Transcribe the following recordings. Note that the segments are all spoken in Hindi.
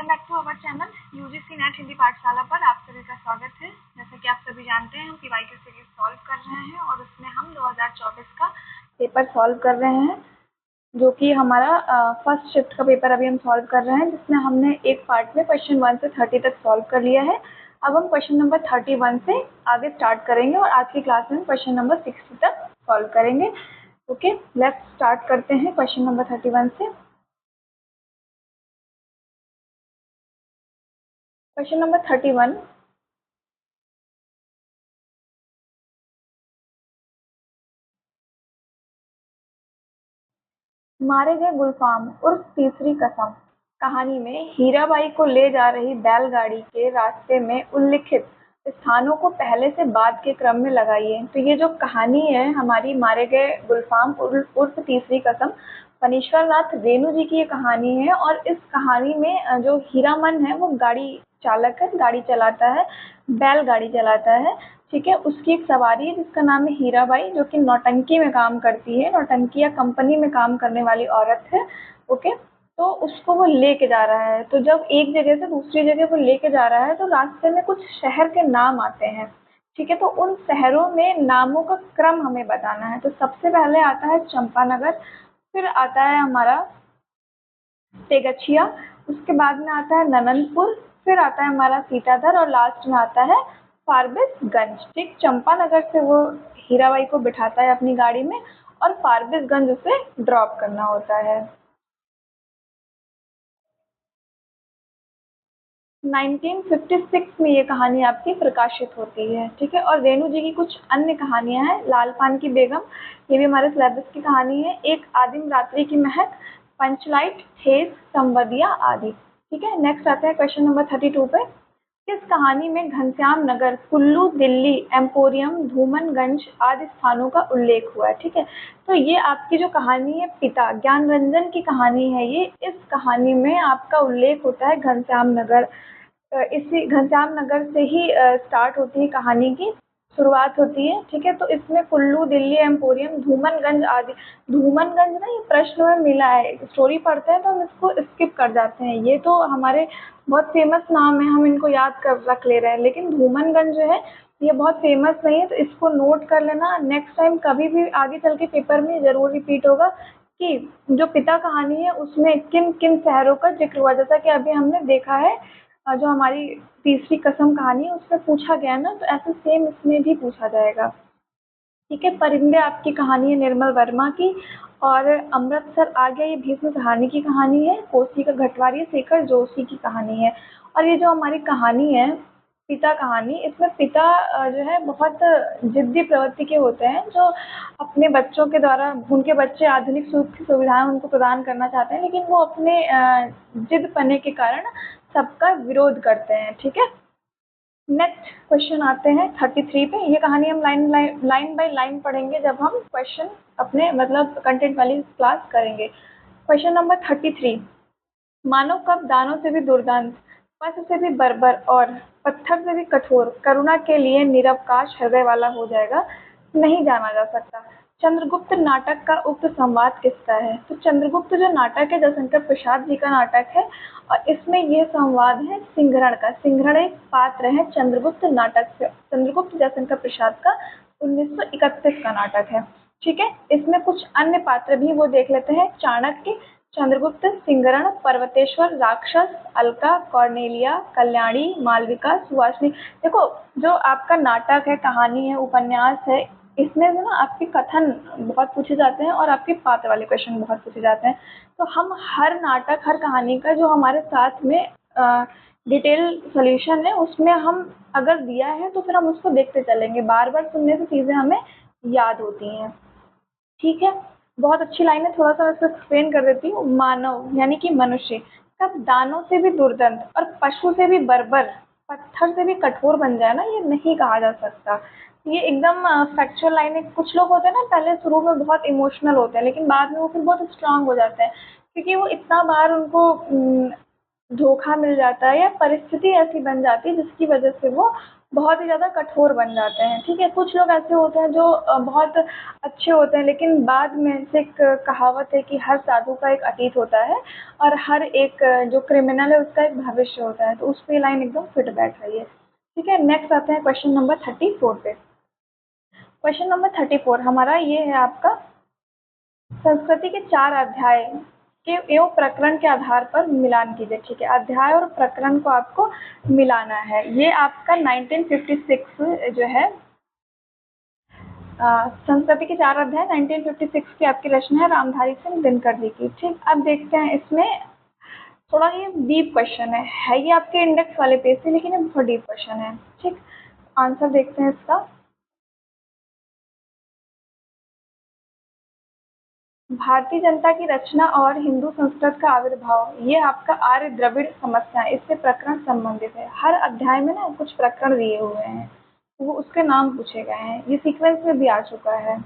Welcome back to our channel UGC NET Hindi Pathshala पर आप सभी का स्वागत है। जैसा कि आप सभी जानते हैं हम पीवाईक्यू सीरीज सॉल्व कर रहे हैं और उसमें हम 2024 का पेपर सॉल्व कर रहे हैं, जो कि हमारा फर्स्ट शिफ्ट का पेपर अभी हम सॉल्व कर रहे हैं, जिसमें हमने एक पार्ट में क्वेश्चन 1 से 30 तक सॉल्व कर लिया है। अब हम क्वेश्चन नंबर 31 से आगे स्टार्ट करेंगे और आज की क्लास में क्वेश्चन नंबर 60 तक सॉल्व करेंगे। ओके, लेट्स स्टार्ट करते हैं क्वेश्चन नंबर 31 से। क्वेश्चन नंबर 31, मारे गए गुलफाम उर्फ तीसरी कसम कहानी में हीराबाई को ले जा रही बैलगाड़ी के रास्ते में उल्लिखित स्थानों को पहले से बाद के क्रम में लगाइए। तो ये जो कहानी है हमारी मारे गए गुलफाम उर्फ तीसरी कसम, फणीश्वर नाथ रेणु जी की ये कहानी है। और इस कहानी में जो हीरामन है वो गाड़ी चालक है, गाड़ी चलाता है, बैलगाड़ी चलाता है। ठीक है, उसकी एक सवारी है जिसका नाम है हीराबाई, जो कि नौटंकी में काम करती है, नौटंकी या कंपनी में काम करने वाली औरत है। ओके, तो उसको वो लेके जा रहा है। तो जब एक जगह से दूसरी जगह वो लेके जा रहा है तो रास्ते में कुछ शहर के नाम आते हैं। ठीक है, तो उन शहरों में नामों का क्रम हमें बताना है। तो सबसे पहले आता है चंपानगर, फिर आता है हमारा तेगछिया, उसके बाद में आता है ननंदपुर, फिर आता है हमारा सीताधर और लास्ट में आता है फारबिसगंज। ठीक, चंपानगर से वो हीराबाई को बिठाता है अपनी गाड़ी में और फारबिसगंज उसे ड्रॉप करना होता है। 1956 में ये कहानी आपकी प्रकाशित होती है। ठीक है, और रेणु जी की कुछ अन्य कहानियां हैं। लाल पान की बेगम, ये भी हमारे सिलेबस की कहानी है। एक आदिम रात्रि की महक, पंचलाइट, ठेस, संवदिया आदि। ठीक है, नेक्स्ट आते हैं क्वेश्चन नंबर 32 पे। किस कहानी में घनश्याम नगर, कुल्लू, दिल्ली, एम्पोरियम, धूमनगंज आदि स्थानों का उल्लेख हुआ है? ठीक है, तो ये आपकी जो कहानी है पिता ज्ञान रंजन की कहानी है। ये इस कहानी में आपका उल्लेख होता है घनश्याम नगर। इसी घनश्याम नगर से ही स्टार्ट होती है कहानी की, शुरुआत होती है। ठीक है, तो इसमें कुल्लू, दिल्ली, एम्पोरियम, धूमनगंज आदि। धूमनगंज ना ये प्रश्न में मिला है, स्टोरी पढ़ते हैं तो हम इसको स्किप कर जाते हैं। ये तो हमारे बहुत फेमस नाम है, हम इनको याद कर रख ले रहे हैं, लेकिन धूमनगंज जो है ये बहुत फेमस नहीं है, तो इसको नोट कर लेना। नेक्स्ट टाइम कभी भी आगे चल के पेपर में ज़रूर रिपीट होगा कि जो पिता कहानी है उसमें किन किन शहरों का जिक्र हुआ। जैसा कि अभी हमने देखा है जो हमारी तीसरी कसम कहानी है उसमें पूछा गया ना, तो ऐसे सेम इसमें भी पूछा जाएगा। ठीक है, परिंदे आपकी कहानी है निर्मल वर्मा की। और अमृतसर आ गया, ये भीष्म सहानी की कहानी है। कोसी का घटवार, ये शेखर जोशी की कहानी है। और ये जो हमारी कहानी है पिता कहानी, इसमें पिता जो है बहुत जिद्दी प्रवृत्ति के होते हैं, जो अपने बच्चों के द्वारा, उनके बच्चे आधुनिक सुख सुविधाएं उनको प्रदान करना चाहते हैं, लेकिन वो अपने जिद पने के कारण सबका विरोध करते हैं। ठीक है, नेक्स्ट क्वेश्चन आते हैं 33 पे। ये कहानी हम लाइन बाय लाइन पढ़ेंगे जब हम क्वेश्चन अपने मतलब कंटेंट वाली क्लास करेंगे। क्वेश्चन नंबर 33, मानव कब दानों से भी दुर्दांत, पशु से भी बर्बर और पत्थर से भी कठोर, करुणा के लिए निरवकाश हृदय वाला हो जाएगा, नहीं जाना जा सकता। चंद्रगुप्त नाटक का उक्त संवाद किसका है? तो चंद्रगुप्त जो नाटक है जयशंकर प्रसाद जी का नाटक है, और इसमें ये संवाद है सिंहरण का। सिंहरण एक पात्र है चंद्रगुप्त नाटक से, चंद्रगुप्त जयशंकर प्रसाद का 1931 का नाटक है। ठीक है, इसमें कुछ अन्य पात्र भी वो देख लेते हैं। चाणक्य, चंद्रगुप्त, सिंहरण, पर्वतेश्वर, राक्षस, अलका, कॉर्नेलिया, कल्याणी, मालविका, सुहासिनी। देखो, जो आपका नाटक है, कहानी है, उपन्यास है, इसमें जो ना आपके कथन बहुत पूछे जाते हैं और आपके पात्र वाले क्वेश्चन बहुत पूछे जाते हैं। तो हम हर नाटक, हर कहानी का जो हमारे साथ में डिटेल सोल्यूशन है उसमें हम अगर दिया है तो फिर हम उसको देखते चलेंगे, बार बार सुनने से चीज़ें हमें याद होती हैं। ठीक है, बहुत अच्छी लाइन है, थोड़ा सा मैं इसको एक्सप्लेन कर देती हूँ। मानव यानी कि मनुष्य कब दानों से भी दुर्दंत और पशु से भी बर्बर, पत्थर से भी कठोर बन जाए ना, ये नहीं कहा जा सकता। ये एकदम फैक्चुअल लाइन है। कुछ लोग होते हैं ना पहले शुरू में बहुत इमोशनल होते हैं, लेकिन बाद में वो फिर बहुत स्ट्रांग हो जाते हैं, क्योंकि वो इतना बार उनको धोखा मिल जाता है या परिस्थिति ऐसी बन जाती है जिसकी वजह से वो बहुत ही ज़्यादा कठोर बन जाते हैं। ठीक है, कुछ लोग ऐसे होते हैं जो बहुत अच्छे होते हैं, लेकिन बाद में से एक कहावत है कि हर साधु का एक अतीत होता है और हर एक जो क्रिमिनल है उसका एक भविष्य होता है। तो उस पे लाइन एकदम फिट बैठ रही है। ठीक है, नेक्स्ट आते हैं क्वेश्चन नंबर 34 पे। क्वेश्चन नंबर 34 हमारा ये है आपका, संस्कृति के 4 अध्याय के एवं प्रकरण के आधार पर मिलान कीजिए। ठीक है, अध्याय और प्रकरण को आपको मिलाना है। ये आपका 1956 जो है संस्कृति के 4 अध्याय 1956 की आपकी रचना है रामधारी सिंह दिनकर जी की। ठीक, अब देखते हैं इसमें थोड़ा ये डीप क्वेश्चन है ये आपके इंडेक्स वाले पेज से, लेकिन ये बहुत डीप क्वेश्चन है। ठीक, आंसर देखते हैं इसका। भारतीय जनता की रचना और हिंदू संस्कृत का आविर्भाव, ये आपका आर्य द्रविड़ समस्या है, इससे प्रकरण संबंधित है। हर अध्याय में ना कुछ प्रकरण दिए हुए हैं, वो उसके नाम पूछे गए हैं। ये सीक्वेंस में भी आ चुका है।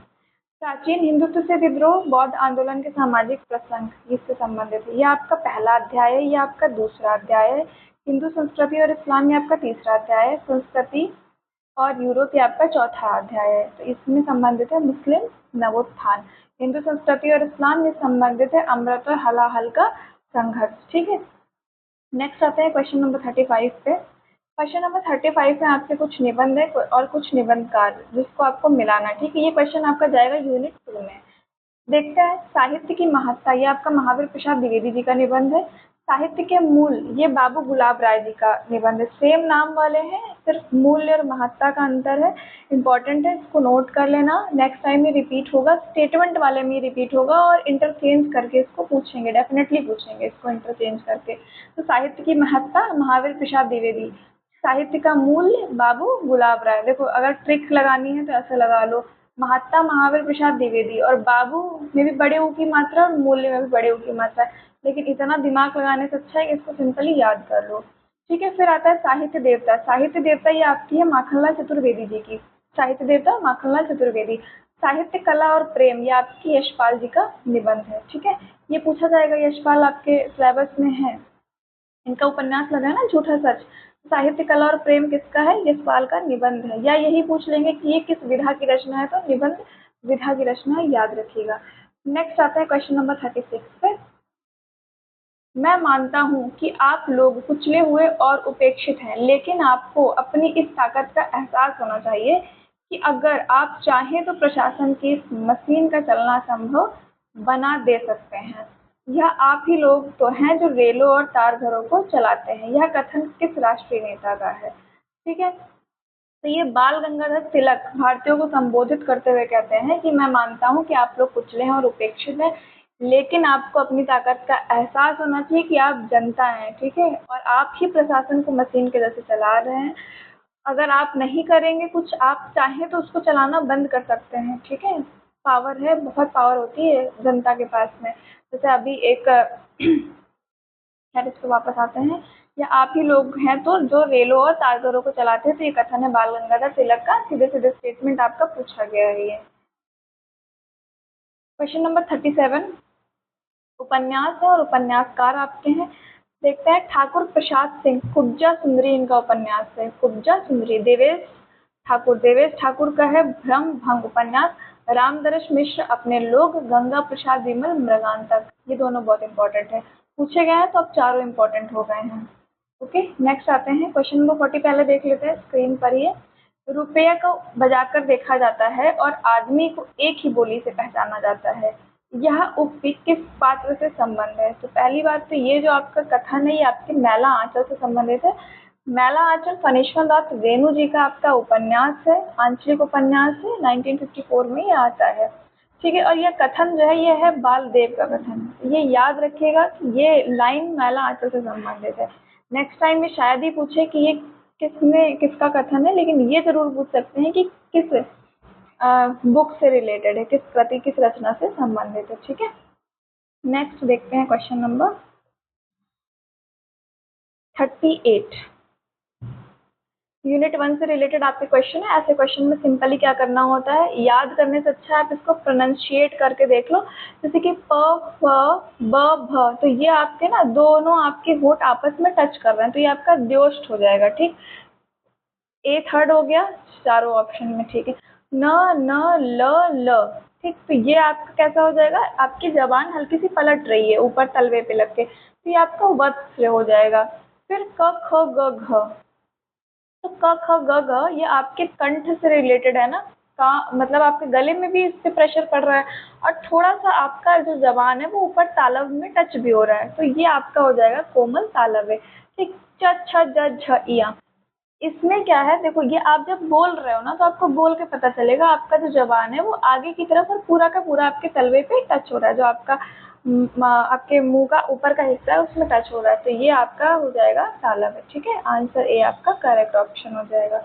प्राचीन हिंदुत्व से विद्रोह, बौद्ध आंदोलन के सामाजिक प्रसंग, इससे संबंधित है। ये आपका पहला अध्याय है, ये आपका दूसरा अध्याय है। हिंदू संस्कृति और इस्लाम, ये आपका तीसरा अध्याय है। संस्कृति और यूरोप, ये आपका चौथा अध्याय है। तो इसमें संबंधित है मुस्लिम नवोत्थान। हिंदू संस्कृति और इस्लाम, ये संबंधित है अमृत और हलाहल का संघर्ष। ठीक है, नेक्स्ट आते हैं क्वेश्चन नंबर 35 पे। क्वेश्चन नंबर 35 में आपके कुछ निबंध है और कुछ निबंध कार्य जिसको आपको मिलाना है। ठीक है, ये क्वेश्चन आपका जाएगा यूनिट 2 में। देखते हैं साहित्य की महत्ता, ये आपका महावीर प्रसाद द्विवेदी जी का निबंध है। साहित्य के मूल, ये बाबू गुलाब राय जी का निबंध है। सेम नाम वाले हैं, सिर्फ मूल्य और महत्ता का अंतर है। इंपॉर्टेंट है, इसको नोट कर लेना। नेक्स्ट टाइम ये रिपीट होगा, स्टेटमेंट वाले में रिपीट होगा और इंटरचेंज करके इसको पूछेंगे, डेफिनेटली पूछेंगे इसको इंटरचेंज करके। तो साहित्य की महत्ता महावीर प्रसाद द्विवेदी, साहित्य का मूल्य बाबू गुलाब राय। देखो अगर ट्रिक लगानी है तो ऐसे लगा लो, महत्ता महावीर प्रसाद द्विवेदी, और बाबू में भी बड़े ऊ की मात्रा और मूल्य में भी बड़े ऊ की मात्रा है। लेकिन इतना दिमाग लगाने से अच्छा है कि इसको सिंपली याद कर लो। ठीक है, फिर आता है साहित्य देवता। साहित्य देवता ये आपकी है माखनलाल चतुर्वेदी जी की। साहित्य देवता माखनलाल चतुर्वेदी। साहित्य कला और प्रेम, ये आपकी यशपाल जी का निबंध है। ठीक है, ये पूछा जाएगा, यशपाल आपके सिलेबस में है। इनका उपन्यास लगा है ना झूठा सच। साहित्य कला और प्रेम किसका है? यशपाल का निबंध है। या यही पूछ लेंगे कि ये किस विधा की रचना है, तो निबंध विधा की रचना है, याद रखिएगा। नेक्स्ट आता है क्वेश्चन नंबर 36 पे। मैं मानता हूँ कि आप लोग कुचले हुए और उपेक्षित हैं, लेकिन आपको अपनी इस ताकत का एहसास होना चाहिए कि अगर आप चाहें तो प्रशासन की इस मशीन का चलना संभव बना दे सकते हैं। यह आप ही लोग तो हैं जो रेलों और तारघरों को चलाते हैं। यह कथन किस राष्ट्रीय नेता का है? ठीक है, तो ये बाल गंगाधर तिलक भारतीयों को संबोधित करते हुए कहते हैं कि मैं मानता हूँ कि आप लोग कुचले हैं और उपेक्षित हैं, लेकिन आपको अपनी ताकत का एहसास होना चाहिए कि आप जनता हैं। ठीक है, और आप ही प्रशासन को मशीन के जैसे चला रहे हैं। अगर आप नहीं करेंगे कुछ, आप चाहें तो उसको चलाना बंद कर सकते हैं। ठीक है, पावर है, बहुत पावर होती है जनता के पास में। जैसे अभी एक खैर इस पे वापस आते हैं। या आप ही लोग हैं तो जो रेलों और तारघरों को चलाते हैं। तो ये कथन है बाल गंगाधर तिलक का, सीधे सीधे स्टेटमेंट आपका पूछा गया है ये। क्वेश्चन नंबर 37 उपन्यास है और उपन्यासकार आपके हैं। देखते हैं ठाकुर प्रसाद सिंह, कुब्जा सुंदरी इनका उपन्यास है। कुब्जा सुंदरी। देवेश ठाकुर का है भ्रम भंग उपन्यास। रामदरस मिश्र अपने लोग, गंगा प्रसाद विमल मृगांतक। ये दोनों बहुत इंपॉर्टेंट है, पूछे गए हैं तो अब चारों इंपॉर्टेंट हो गए हैं। ओके, नेक्स्ट आते हैं क्वेश्चन नंबर 40, पहले देख लेते हैं स्क्रीन पर। ये रुपये को बजाकर देखा जाता है और आदमी को एक ही बोली से पहचाना जाता है। यह उक्ति किस पात्र से संबंध है? तो पहली बात तो ये जो आपका कथन है ये आपके मैला आंचल से संबंधित है। मैला आंचल फणीश्वर दास रेणु जी का आपका उपन्यास है, आंचलिक उपन्यास है, 1954 में ये आता है। ठीक है, और यह कथन जो है ये है बालदेव का कथन। ये याद रखिएगा कि ये लाइन मैला आंचल से संबंधित है। नेक्स्ट टाइम में शायद ही पूछे कि ये किसका कथन है, लेकिन ये जरूर पूछ सकते हैं कि किस बुक से रिलेटेड है, किस कृति किस रचना से संबंधित है। ठीक है, नेक्स्ट देखते हैं क्वेश्चन नंबर 38। यूनिट 1 से रिलेटेड आपके क्वेश्चन है। ऐसे क्वेश्चन में सिंपली क्या करना होता है, याद करने से अच्छा है आप इसको प्रोनाउंशिएट करके देख लो। जैसे कि प फ ब भ, तो ये आपके ना दोनों आपके होठ आपस में टच कर रहे हैं, तो ये आपका द्योष्ट हो जाएगा। ठीक, ए थर्ड हो गया चारों ऑप्शन में, ठीक है। न, न, ल, ल, ठीक। तो ये आपका कैसा हो जाएगा, आपकी जबान हल्की सी पलट रही है ऊपर तलवे पे लग के, तो ये आपका वत्स हो जाएगा। फिर क, ख, ग, घ, तो क, ख, ग, घ ये आपके कंठ से रिलेटेड है ना, का मतलब आपके गले में भी इस पे प्रेशर पड़ रहा है, और थोड़ा सा आपका जो जबान है वो ऊपर तालव में टच भी हो रहा है, तो ये आपका हो जाएगा कोमल तालव्य, ठीक। च, छ, ज, झ, इया, इसमें क्या है, देखो ये आप जब बोल रहे हो ना तो आपको बोल के पता चलेगा आपका जो जबान है वो आगे की तरफ और पूरा का पूरा आपके तलवे पे टच हो रहा है, जो आपका आपके मुंह का ऊपर का हिस्सा है उसमें टच हो रहा है, तो ये आपका हो जाएगा तालव्य, ठीक है। आंसर ए आपका करेक्ट ऑप्शन हो जाएगा।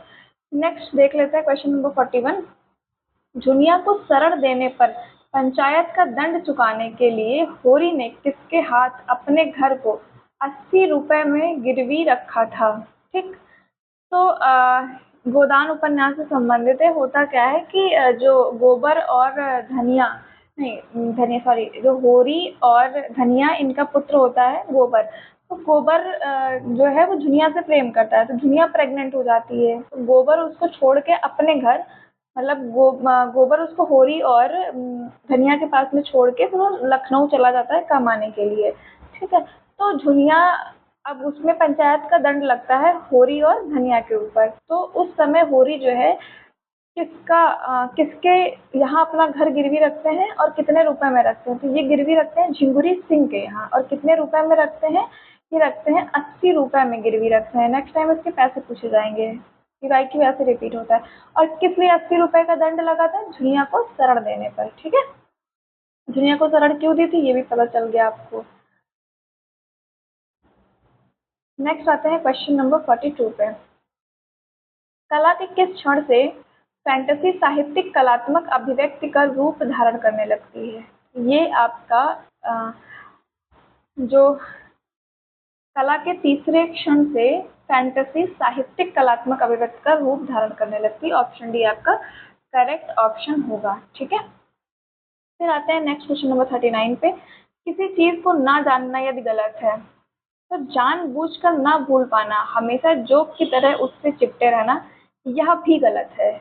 नेक्स्ट देख लेते हैं क्वेश्चन नंबर 41। झुनिया को शरण देने पर पंचायत का दंड चुकाने के लिए होरी ने किसके हाथ अपने घर को 80 रुपए में गिरवी रखा था, ठीक। तो गोदान उपन्यास से संबंधित है। होता क्या है कि जो गोबर और धनिया, नहीं धनिया सॉरी, जो होरी और धनिया इनका पुत्र होता है गोबर, तो गोबर जो है वो झुनिया से प्रेम करता है, तो झुनिया प्रेग्नेंट हो जाती है, तो गोबर उसको छोड़ के अपने घर, मतलब गोबर उसको होरी और धनिया के पास में छोड़ के फिर वो लखनऊ चला जाता है कमाने के लिए, ठीक है। तो झुनिया, अब उसमें पंचायत का दंड लगता है होरी और धनिया के ऊपर, तो उस समय होरी जो है किसके यहाँ अपना घर गिरवी रखते हैं और कितने रुपए में रखते हैं, तो ये गिरवी रखते हैं झिंगुरी सिंह के यहाँ, और कितने रुपए में रखते हैं, ये रखते हैं 80 रुपए में गिरवी रखते हैं। नेक्स्ट टाइम इसके पैसे पूछे जाएंगे, वाई की वजह से रिपीट होता है। और किस लिए 80 रुपए का दंड लगा था, झुनिया को शरण देने पर, ठीक है। झुनिया को शरण क्यों दी थी ये भी पता चल गया आपको। नेक्स्ट आते हैं क्वेश्चन नंबर 42 पे। कला के किस क्षण से फैंटेसी साहित्यिक कलात्मक अभिव्यक्ति का रूप धारण करने लगती है, ये आपका जो कला के तीसरे क्षण से फैंटेसी साहित्यिक कलात्मक अभिव्यक्ति का रूप धारण करने लगती है, ऑप्शन डी आपका करेक्ट ऑप्शन होगा, ठीक है। फिर आते हैं नेक्स्ट क्वेश्चन नंबर 39 पे। किसी चीज को ना जानना यदि गलत है तो जानबूझकर ना भूल पाना, हमेशा जोक की तरह उससे चिपटे रहना, यह भी गलत है।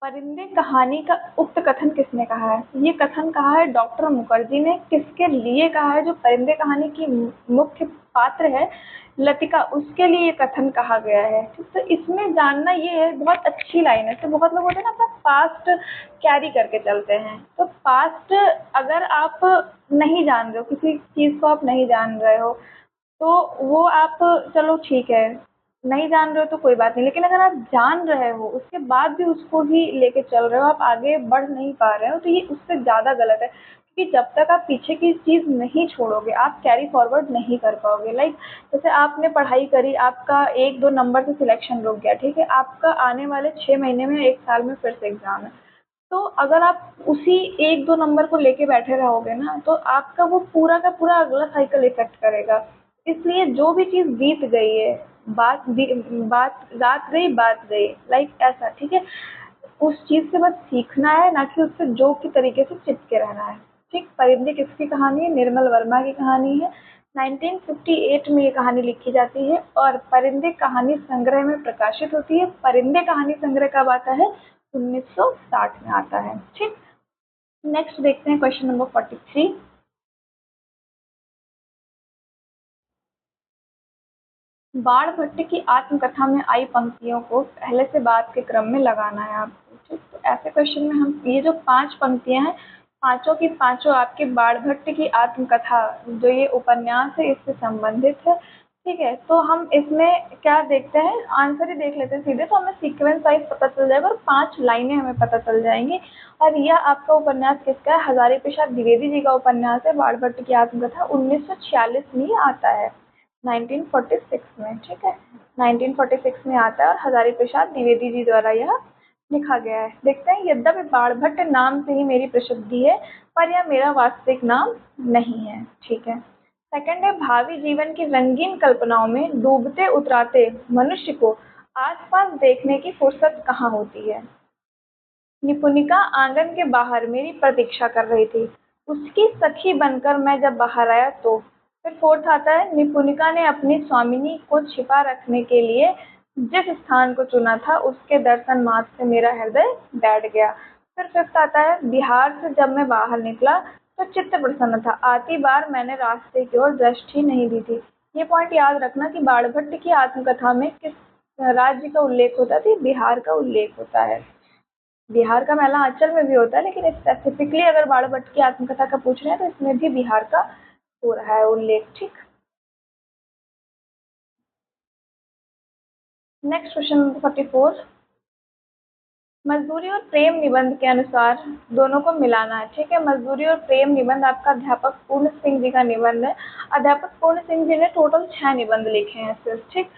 परिंदे कहानी का उक्त कथन किसने कहा है, ये कथन कहा है डॉक्टर मुखर्जी ने। किसके लिए कहा है, जो परिंदे कहानी की मुख्य पात्र है लतिका, उसके लिए ये कथन कहा गया है, ठीक। तो इसमें जानना ये है, बहुत अच्छी लाइन है, तो बहुत लोग होते हैं ना अपना पास्ट कैरी करके चलते हैं, तो पास्ट अगर आप नहीं जान रहे हो, किसी चीज को आप नहीं जान रहे हो, तो वो आप चलो ठीक है, नहीं जान रहे हो तो कोई बात नहीं, लेकिन अगर आप जान रहे हो उसके बाद भी उसको ही लेके चल रहे हो, आप आगे बढ़ नहीं पा रहे हो, तो ये उससे ज़्यादा गलत है, क्योंकि जब तक आप पीछे की चीज़ नहीं छोड़ोगे आप कैरी फॉरवर्ड नहीं कर पाओगे। लाइक जैसे आपने पढ़ाई करी, आपका 1-2 नंबर से सिलेक्शन रुक गया, ठीक है, आपका आने वाले 6 महीने में 1 साल में फिर से एग्ज़ाम है, तो अगर आप उसी 1-2 नंबर को लेके बैठे रहोगे ना, तो आपका वो पूरा का पूरा अगला साइकिल इफेक्ट करेगा। इसलिए जो भी चीज़ बीत गई है, बात रात गई बात गई, लाइक ऐसा, ठीक है। उस चीज़ से बस सीखना है, ना कि उससे जोक की तरीके से चिपके रहना है, ठीक। परिंदे किसकी कहानी है, निर्मल वर्मा की कहानी है। 1958 में ये कहानी लिखी जाती है और परिंदे कहानी संग्रह में प्रकाशित होती है। परिंदे कहानी संग्रह कब आता है, 1960 में आता है, ठीक। नेक्स्ट देखते हैं क्वेश्चन नंबर 43। बाण भट्ट की आत्मकथा में आई पंक्तियों को पहले से बात के क्रम में लगाना है आपको, ठीक। तो ऐसे क्वेश्चन में हम ये जो 5 पंक्तियां हैं, पांचों की पांचों आपके बाण भट्ट की आत्मकथा जो ये उपन्यास है इससे संबंधित है, ठीक है। तो हम इसमें क्या देखते हैं, आंसर ही देख लेते हैं सीधे, तो हमें सीक्वेंस वाइज पता चल जाएगा और 5 लाइनें हमें पता चल जाएंगी। और यह आपका उपन्यास किसका है, हजारी प्रसाद द्विवेदी जी का उपन्यास है। बाण भट्ट की आत्मकथा 1946 में आता है, 1946 में, ठीक है, 1946 में आता है और हजारी प्रसाद द्विवेदी जी द्वारा यह लिखा गया है। देखते हैं, यद्यपि बाणभट्ट नाम से ही मेरी प्रसिद्धि है पर यह मेरा वास्तविक नाम नहीं है, ठीक है। सेकंड है, भावी जीवन की रंगीन कल्पनाओं में डूबते उतराते मनुष्य को आसपास देखने की फुर्सत कहाँ होती है। निपुणिका आंगन के बाहर मेरी प्रतीक्षा कर रही थी, उसकी सखी बनकर मैं जब बाहर आया तो। फिर फोर्थ आता है, निपुणिका ने अपनी स्वामिनी को छिपा रखने के लिए जिस स्थान को चुना था उसके दर्शन मात्र से मेरा हृदय बैठ गया। फिर फिफ्थ आता है, बिहार से जब मैं बाहर निकला तो चित्त प्रसन्न था, आती बार मैंने रास्ते की ओर दृष्टि नहीं दी थी। ये पॉइंट याद रखना कि बाणभट्ट की आत्मकथा में किस राज्य का उल्लेख होता है, बिहार का उल्लेख होता है। बिहार का मेला आंचल में भी होता है, लेकिन स्पेसिफिकली अगर बाणभट्ट की आत्मकथा का पूछ रहे हैं तो इसमें भी बिहार का हो रहा है उल्लेख। ठीक, नेक्स्ट क्वेश्चन नंबर 44, मजदूरी और प्रेम निबंध के अनुसार दोनों को मिलाना है। ठीक है, मजदूरी और प्रेम निबंध आपका अध्यापक पूर्ण सिंह जी का निबंध है। अध्यापक पूर्ण सिंह जी ने टोटल 6 निबंध लिखे हैं सिर्फ। ठीक,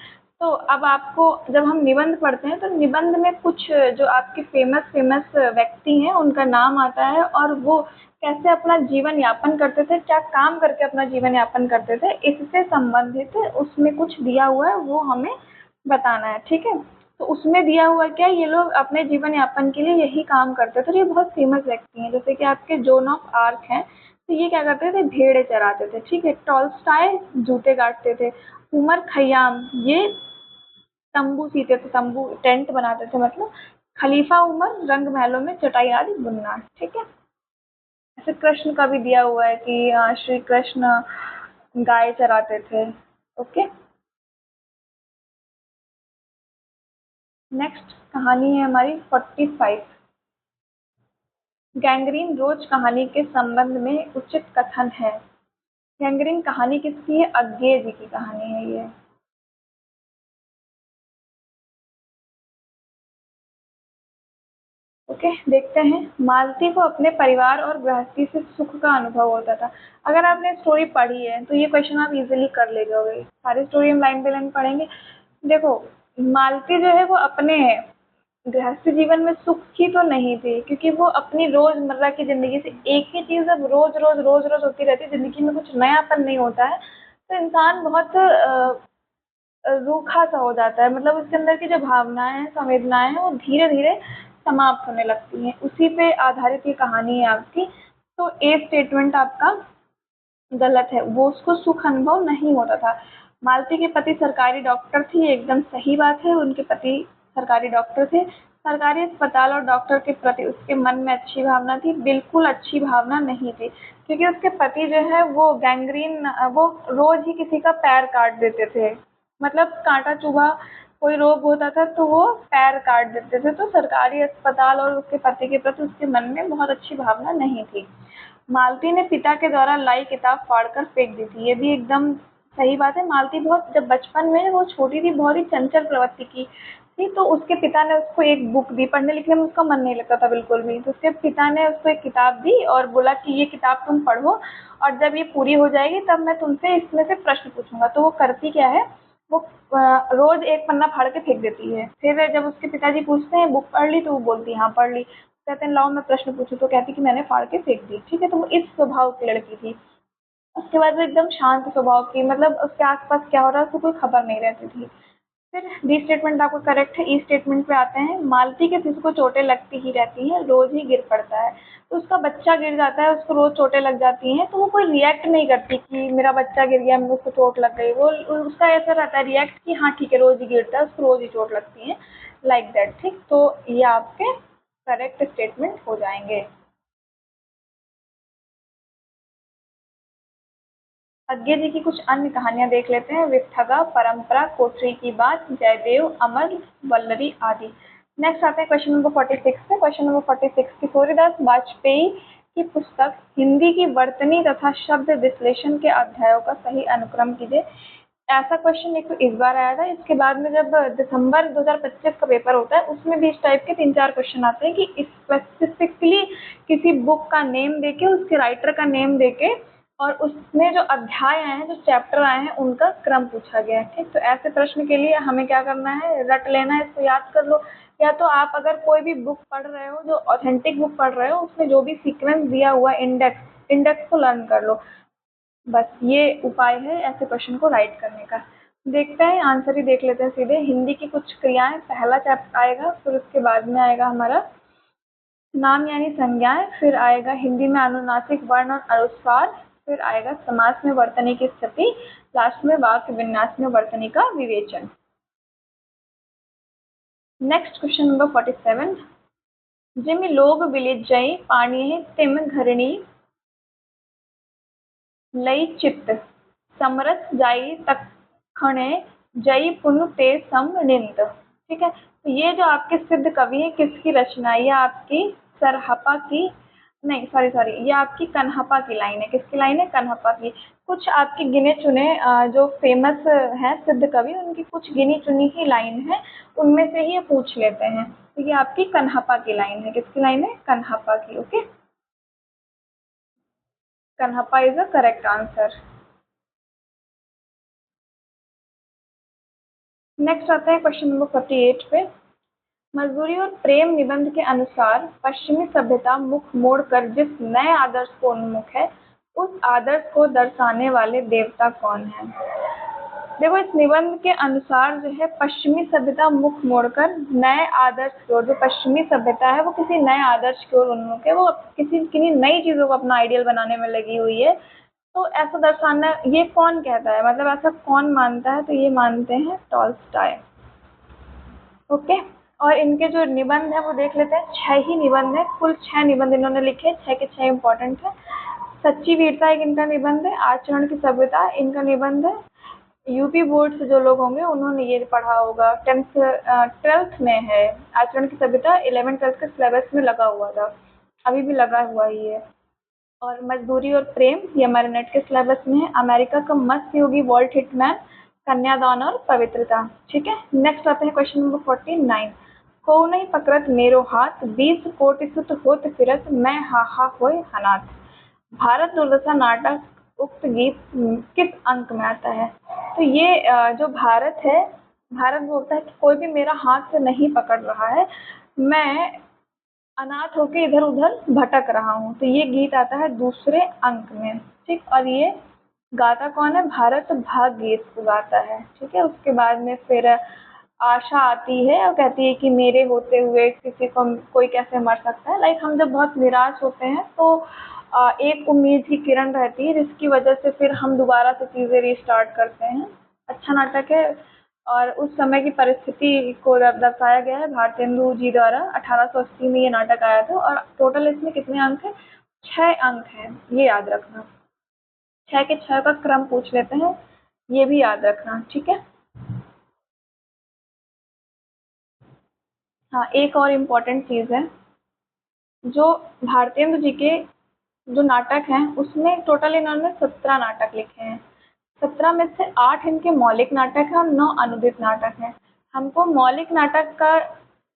तो अब आपको जब हम निबंध पढ़ते हैं तो निबंध में कुछ जो आपके फेमस फेमस व्यक्ति हैं उनका नाम आता है और वो कैसे अपना जीवन यापन करते थे, क्या काम करके अपना जीवन यापन करते थे, इससे संबंधित उसमें कुछ दिया हुआ है, वो हमें बताना है। ठीक है, तो उसमें दिया हुआ क्या, ये लोग अपने जीवन यापन के लिए यही काम करते थे और ये बहुत फेमस व्यक्ति हैं। जैसे कि आपके जोन ऑफ आर्क हैं, तो ये क्या करते थे, भेड़े चराते थे। ठीक है, टॉल्स्टॉय जूते गाड़ते थे। उमर खयाम ये तंबू सीते थे, तंबू टेंट बनाते थे मतलब। खलीफा उमर रंग महलों में चटाई आदि बुनना। ठीक है, ऐसे कृष्ण का भी दिया हुआ है कि श्री कृष्ण गाय चराते थे। ओके, नेक्स्ट कहानी है हमारी 45, गैंग्रीन रोज कहानी के संबंध में उचित कथन है। गैंग्रीन कहानी किसकी है, अज्ञे जी की कहानी है ये। ओके, देखते हैं। मालती को अपने परिवार और गृहस्थी से सुख का अनुभव होता था। अगर आपने स्टोरी पढ़ी है तो ये क्वेश्चन आप इजीली कर ले जाओगे। सारी स्टोरी हम लाइन बाय लाइन पढ़ेंगे। देखो, मालती जो है वो अपने गृहस्थ जीवन में सुख की तो नहीं थी, क्योंकि वो अपनी रोजमर्रा की जिंदगी से एक ही चीज अब रोज रोज रोज रोज होती रहती है, जिंदगी में कुछ नयापन नहीं होता है, तो इंसान बहुत रूखा सा हो जाता है। मतलब उसके अंदर की जो भावनाएं हैं, संवेदनाएं हैं, वो धीरे धीरे समाप्त होने लगती हैं। उसी पे आधारित ये कहानी है आपकी। तो ए स्टेटमेंट आपका गलत है, वो उसको सुख अनुभव नहीं होता था। मालती के पति सरकारी डॉक्टर थी, एकदम सही बात है, उनके पति सरकारी डॉक्टर थे। सरकारी अस्पताल और डॉक्टर के प्रति उसके मन में अच्छी भावना थी, बिल्कुल अच्छी भावना नहीं थी, क्योंकि उसके पति जो है वो गैंग्रीन, वो रोज ही किसी का पैर काट देते थे। मतलब कांटा चुभा कोई रोग होता था तो वो पैर काट देते थे। तो सरकारी अस्पताल और उसके पति के प्रति उसके मन में बहुत अच्छी भावना नहीं थी। मालती ने पिता के द्वारा लाई किताब फाड़कर फेंक दी थी, ये भी एकदम सही बात है। मालती बहुत, जब बचपन में वो छोटी थी, बहुत ही चंचल प्रवृत्ति की थी, तो उसके पिता ने उसको एक बुक दी, पढ़ने लिखने में उसका मन नहीं लगता था बिल्कुल भी, तो उसके पिता ने उसको एक किताब दी और बोला कि ये किताब तुम पढ़ो और जब ये पूरी हो जाएगी तब मैं तुमसे इसमें से प्रश्न पूछूंगा। तो वो करती क्या है, वो रोज एक पन्ना फाड़ के फेंक देती है। फिर जब उसके पिताजी पूछते हैं बुक पढ़ ली, तो वो बोलती है हाँ पढ़ ली। कहते हैं लाओ मैं प्रश्न पूछूं, तो कहती कि मैंने फाड़ के फेंक दी। ठीक है, तो वो इस स्वभाव की लड़की थी। उसके बाद वो एकदम शांत स्वभाव की, मतलब उसके आसपास क्या हो रहा है उसको कोई खबर नहीं रहती थी। फिर डी स्टेटमेंट आपको करेक्ट है। ई स्टेटमेंट पे आते हैं, मालती के शिशु को चोटें लगती ही रहती हैं, रोज ही गिर पड़ता है। तो उसका बच्चा गिर जाता है, उसको रोज चोटें लग जाती हैं, तो वो कोई रिएक्ट नहीं करती कि मेरा बच्चा गिर गया, मेरे को चोट लग गई। वो उसका ऐसा रहता है रिएक्ट कि हाँ ठीक है, रोज ही गिरता है, उसको रोज ही चोट लगती है, लाइक दैट। ठीक, तो ये आपके करेक्ट स्टेटमेंट हो जाएंगे। अज्ञे जी की कुछ अन्य कहानियां देख लेते हैं। वित्थगा, परंपरा, कोठरी की बात, जयदेव, अमर, वल्लरी आदि। नेक्स्ट आते हैं क्वेश्चन नंबर 46 पे। क्वेश्चन नंबर 46, किशोरीदास वाजपेयी की पुस्तक हिंदी की वर्तनी तथा शब्द विश्लेषण के अध्यायों का सही अनुक्रम कीजिए। ऐसा क्वेश्चन एक तो इस बार आया था, इसके बाद में जब दिसंबर 2025 का पेपर होता है उसमें भी इस टाइप के 3-4 क्वेश्चन आते हैं कि स्पेसिफिकली किसी बुक का नेम देके, उसके राइटर का नेम देके और उसमें जो अध्याय आए हैं, जो चैप्टर आए हैं, उनका क्रम पूछा गया है। ठीक, तो ऐसे प्रश्न के लिए हमें क्या करना है, रट लेना है, इसको याद कर लो। या तो आप अगर कोई भी बुक पढ़ रहे हो, जो ऑथेंटिक बुक पढ़ रहे हो, उसमें जो भी सीक्वेंस दिया हुआ है, इंडेक्स इंडेक्स को लर्न कर लो। बस ये उपाय है ऐसे क्वेश्चन को राइट करने का। देखते हैं आंसर ही देख लेते हैं सीधे। हिंदी की कुछ क्रियाएं पहला चैप्टर आएगा, फिर उसके बाद में आएगा हमारा नाम यानी संज्ञाएं, फिर आएगा हिंदी में अनुनासिक वर्ण और अनुस्वार, फिर आएगा समास में वर्तनी की स्थिति, लास्ट में वाक्य विन्यास में वर्तनी का विवेचन। नेक्स्ट क्वेश्चन नंबर 47, जेमि लोग विलेज जई पाणी तिम घरणी लई चित्त समरस जाई तखणे जई पुन ते सम निंद। ठीक है, तो ये जो आपके सिद्ध कवि है किसकी रचना है? ये आपकी सरहपा की, नहीं सॉरी ये आपकी कन्हपा की लाइन है। किसकी लाइन है? कन्हपा की। कुछ आपके गिने चुने जो फेमस हैं सिद्ध कवि, उनकी कुछ गिनी चुनी ही लाइन है, उनमें से ही ये पूछ लेते हैं। तो ये आपकी कन्हपा की लाइन है। किसकी लाइन है? कन्हपा की। Okay, Kanhapa is the correct answer. Next आता है क्वेश्चन नंबर 48 पे। मजदूरी और प्रेम निबंध के अनुसार पश्चिमी सभ्यता मुख मोड़कर जिस नए आदर्श को उन्मुख है, उस आदर्श को दर्शाने वाले देवता कौन है? देखो, इस निबंध के अनुसार जो है पश्चिमी सभ्यता मुख मोड़कर नए आदर्श की ओर, जो पश्चिमी सभ्यता है वो किसी नए आदर्श की ओर उन्मुख है, वो किसी नई चीजों को अपना आइडियल बनाने में लगी हुई है। तो ऐसा दर्शाना, ये कौन कहता है, मतलब ऐसा कौन मानता है? तो ये मानते हैं टॉल्स्टॉय। ओके, और इनके जो निबंध है वो देख लेते हैं। 6 ही निबंध है, कुल 6 निबंध इन्होंने लिखे, 6 के 6 इंपॉर्टेंट है। सच्ची वीरता एक इनका निबंध है। आचरण की सभ्यता इनका निबंध है। यूपी बोर्ड से जो लोग होंगे उन्होंने ये पढ़ा होगा, 12th में है। आचरण की सभ्यता 11th 12th के सिलेबस में लगा हुआ था, अभी भी लगा हुआ ही है। और मजदूरी और प्रेम ये हमारे नेट के सिलेबस में है। अमेरिका का मस्त योगी वॉल्ट हिटमैन, कन्यादान और पवित्रता। ठीक है, नेक्स्ट आते हैं क्वेश्चन नंबर 49। को नहीं पकड़त मेरो हाथ 20 कोटि सुत होत फिरत मैं हाहा होय अनाथ। भारत दुर्दशा नाटक उक्त गीत किस अंक में आता है? तो ये जो भारत है, भारत बोलता है कि कोई भी मेरा हाथ से नहीं पकड़ रहा है, मैं अनाथ होके इधर उधर भटक रहा हूँ। तो ये गीत आता है दूसरे अंक में। ठीक, और ये गाता कौन है? भारत भाग गीत को गाता है। ठीक है, उसके बाद में फिर आशा आती है और कहती है कि मेरे होते हुए किसी को कोई कैसे मर सकता है। लाइक हम जब बहुत निराश होते हैं तो एक उम्मीद की किरण रहती है, जिसकी वजह से फिर हम दोबारा से चीज़ें रिस्टार्ट करते हैं। अच्छा नाटक है, और उस समय की परिस्थिति को दर्शाया गया है भारतेंदु जी द्वारा। 1880 में ये नाटक आया था, और टोटल इसमें कितने अंक हैं? 6 अंक हैं, ये याद रखना। 6 के 6 का क्रम पूछ लेते हैं, ये भी याद रखना। ठीक है, हाँ, एक और इम्पोर्टेंट चीज़ है, जो भारतेंदु जी के जो नाटक हैं उसमें टोटल इन्होंने 17 नाटक लिखे हैं। 17 में से 8 इनके मौलिक नाटक हैं और 9 अनुदित नाटक हैं। हमको मौलिक नाटक का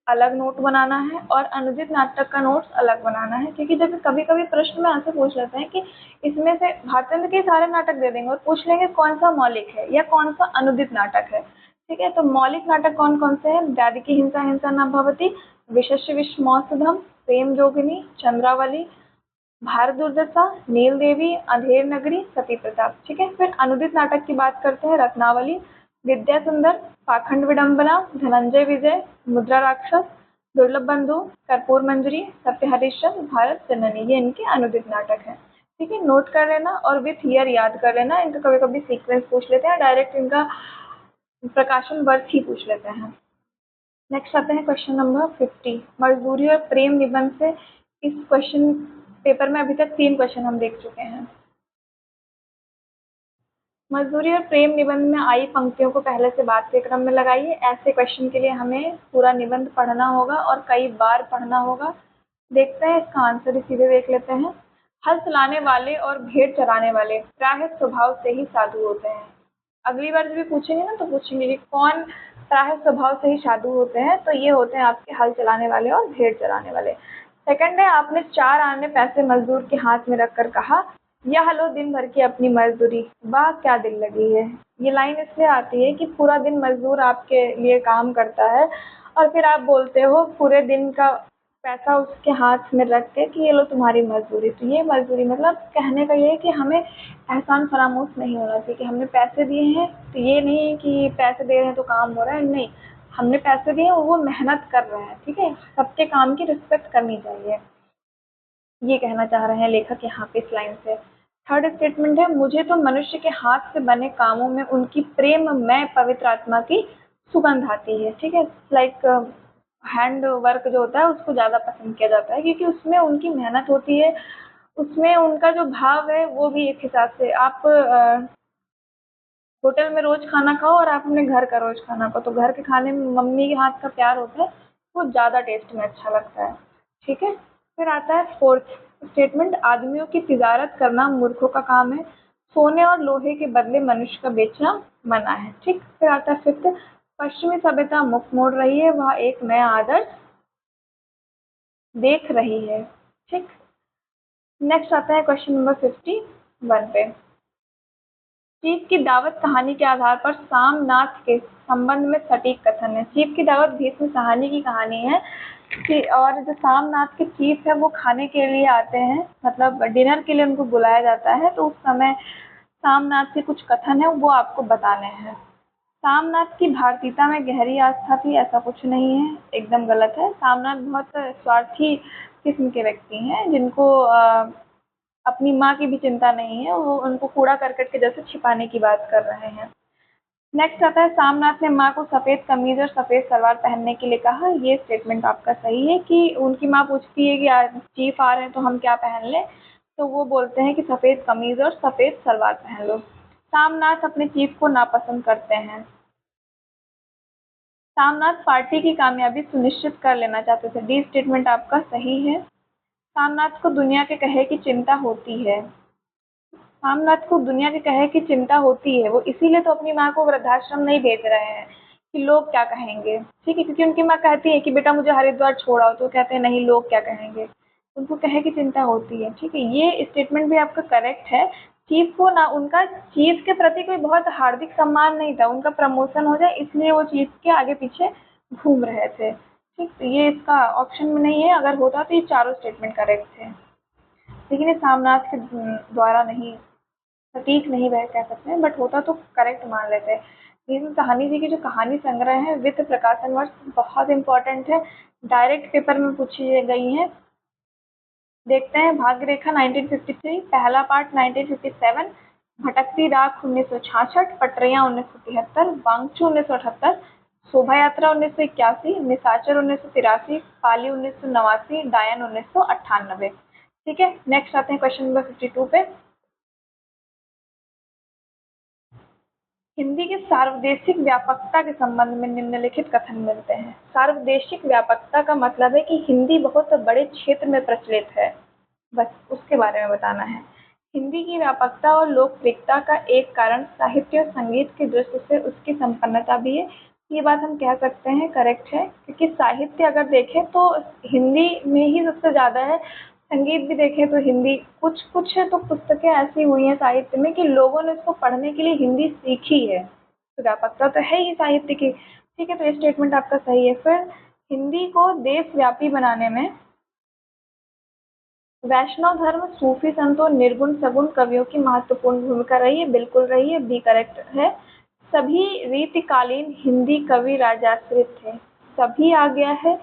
अलग नोट बनाना है और अनुदित नाटक का नोट्स अलग बनाना है, क्योंकि जब कभी कभी प्रश्न में आपसे पूछ लेते हैं कि इसमें से भारतेंद्र के सारे नाटक दे देंगे और पूछ लेंगे कौन सा मौलिक है या कौन सा अनुदित नाटक है। ठीक है, तो मौलिक नाटक कौन कौन से हैं? दादी हिंसा हिंसा न भवती, विशस्य विषमौसधम, प्रेम जोगिनी, चंद्रावली, भारत दुर्दशा, नील देवी, अंधेर नगरी, सती प्रताप। ठीक है, फिर अनुदित नाटक की बात करते हैं। रत्नावली, विद्या सुंदर, पाखंड विडंबना, धनंजय विजय, मुद्रा राक्षस, दुर्लभ बंधु, कर्पूर मंजरी, सत्य हरिश्चंद्र, भारत जननी, ये इनके अनुदित नाटक हैं। ठीक है, नोट कर लेना और विथ ईयर याद कर लेना। इनका कभी कभी सीक्वेंस पूछ लेते हैं, डायरेक्ट इनका प्रकाशन वर्ष ही पूछ लेते हैं। नेक्स्ट आते हैं क्वेश्चन नंबर 50। मजदूरी और प्रेम निबंध से इस क्वेश्चन पेपर में अभी तक 3 क्वेश्चन हम देख चुके हैं। मजदूरी और प्रेम निबंध में आई पंक्तियों को पहले से बात के क्रम में लगाइए। ऐसे क्वेश्चन के लिए हमें पूरा निबंध पढ़ना होगा और कई बार पढ़ना होगा। देखते हैं इसका आंसर ही सीधे देख लेते हैं। हल चलाने वाले और भेड़ चराने वाले प्राय स्वभाव से ही साधु होते हैं। अगली बार जब भी पूछेंगे ना तो पूछेंगे कि कौन प्राय स्वभाव से ही साधु होते हैं, तो ये होते हैं आपके हल चलाने वाले और भेड़ चराने वाले। सेकंड है, आपने 4 आने पैसे मजदूर के हाथ में रखकर कहा, यह लो दिन भर की अपनी मजदूरी, वाह क्या दिल लगी है। ये लाइन इसलिए आती है कि पूरा दिन मजदूर आपके लिए काम करता है और फिर आप बोलते हो पूरे दिन का पैसा उसके हाथ में रख के कि ये लो तुम्हारी मजदूरी। तो ये मजदूरी मतलब कहने का ये है कि हमें एहसान फरामोश नहीं होना चाहिए कि हमने पैसे दिए हैं तो ये नहीं कि पैसे दे रहे हैं तो काम हो रहा है, नहीं, हमने पैसे दिए और वो मेहनत कर रहे हैं। ठीक है, सबके काम की रिस्पेक्ट करनी चाहिए, ये कहना चाह रहे हैं लेखक यहाँ पे इस लाइन से। थर्ड स्टेटमेंट है, मुझे तो मनुष्य के हाथ से बने कामों में उनकी प्रेम में पवित्र आत्मा की सुगंध आती है। ठीक है, लाइक हैंड वर्क जो होता है उसको ज़्यादा पसंद किया जाता है, क्योंकि उसमें उनकी मेहनत होती है, उसमें उनका जो भाव है वो भी एक हिसाब से। आप होटल में रोज़ खाना खाओ और आप अपने घर का रोज़ खाना खाओ, तो घर के खाने में मम्मी के हाथ का प्यार होता है, वो ज़्यादा टेस्ट में अच्छा लगता है। ठीक है, फिर आता है फोर्थ स्टेटमेंट, आदमियों की तिजारत करना मूर्खों का काम है, सोने और लोहे के बदले मनुष्य का बेचना मना है। ठीक, फिर आता है फिफ्थ, पश्चिमी सभ्यता मुख मोड़ रही है, वह एक नया आदर्श देख रही है। ठीक, नेक्स्ट आता है क्वेश्चन नंबर 51 पे, चीफ की दावत कहानी के आधार पर सामनाथ के संबंध में सटीक कथन है। चीफ की दावत भीष्म कहानी की कहानी है कि, और जो सामनाथ के चीफ है वो खाने के लिए आते हैं, मतलब डिनर के लिए उनको बुलाया जाता है, तो उस समय सामनाथ के कुछ कथन है वो आपको बताने हैं। सामनाथ की भारतीयता में गहरी आस्था थी, ऐसा कुछ नहीं है, एकदम गलत है। सामनाथ बहुत स्वार्थी किस्म के व्यक्ति हैं, जिनको अपनी माँ की भी चिंता नहीं है, वो उनको कूड़ा करकट के जैसे छिपाने की बात कर रहे हैं। नेक्स्ट आता है, सामनाथ ने माँ को सफ़ेद कमीज और सफ़ेद सलवार पहनने के लिए कहा। ये स्टेटमेंट आपका सही है कि उनकी माँ पूछती है कि आज चीफ आ रहे हैं तो हम क्या पहन लें, तो वो बोलते हैं कि सफ़ेद कमीज और सफ़ेद सलवार पहन लो। सामनाथ अपने चीफ को नापसंद करते हैं। सामनाथ पार्टी की कामयाबी सुनिश्चित कर लेना चाहते थे। डी स्टेटमेंट आपका सही है। सामनाथ को दुनिया के कहे की चिंता होती है। सामनाथ को दुनिया के कहे की चिंता होती है, वो इसीलिए तो अपनी माँ को वृद्धाश्रम नहीं भेज रहे हैं कि लोग क्या कहेंगे। ठीक है, क्योंकि उनकी माँ कहती है कि बेटा मुझे हरिद्वार छोड़ आओ, तो कहते हैं नहीं लोग क्या कहेंगे, उनको कहे की चिंता होती है। ठीक है, ये स्टेटमेंट भी आपका करेक्ट है। चीफ को ना, उनका चीफ के प्रति कोई बहुत हार्दिक सम्मान नहीं था, उनका प्रमोशन हो जाए इसलिए वो चीफ के आगे पीछे घूम रहे थे। ठीक, तो ये इसका ऑप्शन में नहीं है, अगर होता तो ये चारों स्टेटमेंट करेक्ट थे, लेकिन ये सामनाथ के द्वारा नहीं, सटीक नहीं वह कह सकते हैं, बट होता तो करेक्ट मान लेते हैं। भीष्म कहानी जी की जो कहानी संग्रह है वित्त प्रकाशन वर्ष बहुत इंपॉर्टेंट है, डायरेक्ट पेपर में पूछी गई है। देखते हैं, भाग्य रेखा 1953, पहला पार्ट 1957, भटकती राख 1966, पटरियां 1973, वांगचू 1978, शोभा यात्रा 1981, निशाचर 1983, पाली 1989, डायन 1998। ठीक है, नेक्स्ट आते हैं क्वेश्चन नंबर 52 पे। हिंदी की सार्वदेशिक व्यापकता के संबंध में निम्नलिखित कथन मिलते हैं। सार्वदेशिक व्यापकता का मतलब है कि हिंदी बहुत बड़े क्षेत्र में प्रचलित है, बस उसके बारे में बताना है। हिंदी की व्यापकता और लोकप्रियता का एक कारण साहित्य और संगीत की दृष्टि से उसकी संपन्नता भी है। ये बात हम कह सकते हैं करेक्ट है, क्योंकि साहित्य अगर देखें तो हिंदी में ही सबसे ज़्यादा है, संगीत भी देखें तो हिंदी, कुछ कुछ तो पुस्तकें ऐसी हुई हैं साहित्य में कि लोगों ने उसको पढ़ने के लिए हिंदी सीखी है, तो व्यापकता तो है ही साहित्य की। ठीक है, तो ये स्टेटमेंट आपका सही है। फिर हिंदी को देशव्यापी बनाने में वैष्णव धर्म, सूफी संतों, निर्गुण सगुण कवियों की महत्वपूर्ण भूमिका रही है, बिल्कुल रही है, बी करेक्ट है। सभी रीतिकालीन हिंदी कवि राजाश्रित थे, सभी आ गया है